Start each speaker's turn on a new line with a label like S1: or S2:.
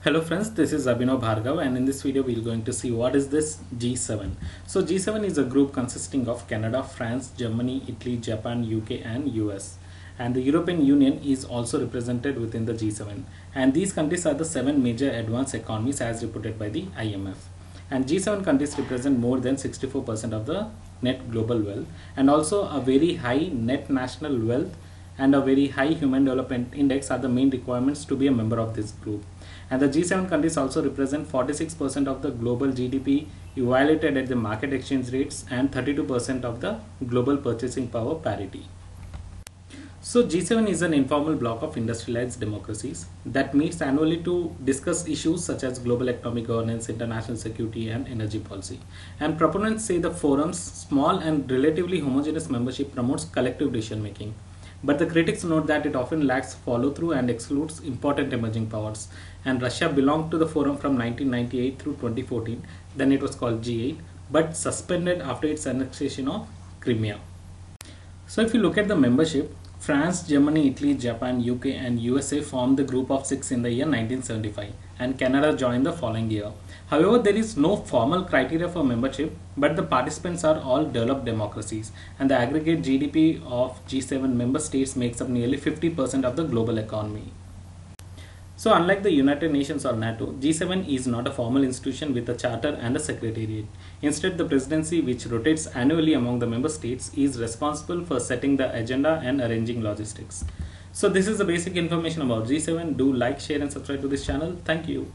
S1: Hello friends, this is Abhinav Bhargav, and in this video we are going to see what is this G7. So G7 is a group consisting of Canada, France, Germany, Italy, Japan, UK and US. And the European Union is also represented within the G7. And these countries are the 7 major advanced economies as reported by the IMF. And G7 countries represent more than 64% of the net global wealth and also a very high net national wealth and a very high human development index are the main requirements to be a member of this group. And the G7 countries also represent 46% of the global GDP evaluated at the market exchange rates and 32% of the global purchasing power parity. So G7 is an informal bloc of industrialized democracies that meets annually to discuss issues such as global economic governance, international security and energy policy. And proponents say the forum's small and relatively homogeneous membership promotes collective decision making. But the critics note that it often lacks follow-through and excludes important emerging powers. And Russia belonged to the forum from 1998 through 2014, then it was called G8, but suspended after its annexation of Crimea. So if you look at the membership, France, Germany, Italy, Japan, UK and USA formed the group of 6 in the year 1975 and Canada joined the following year. However, there is no formal criteria for membership, but the participants are all developed democracies and the aggregate GDP of G7 member states makes up nearly 50% of the global economy. So unlike the United Nations or NATO, G7 is not a formal institution with a charter and a secretariat. Instead, the presidency, which rotates annually among the member states, is responsible for setting the agenda and arranging logistics. So this is the basic information about G7. Do like, share and subscribe to this channel. Thank you.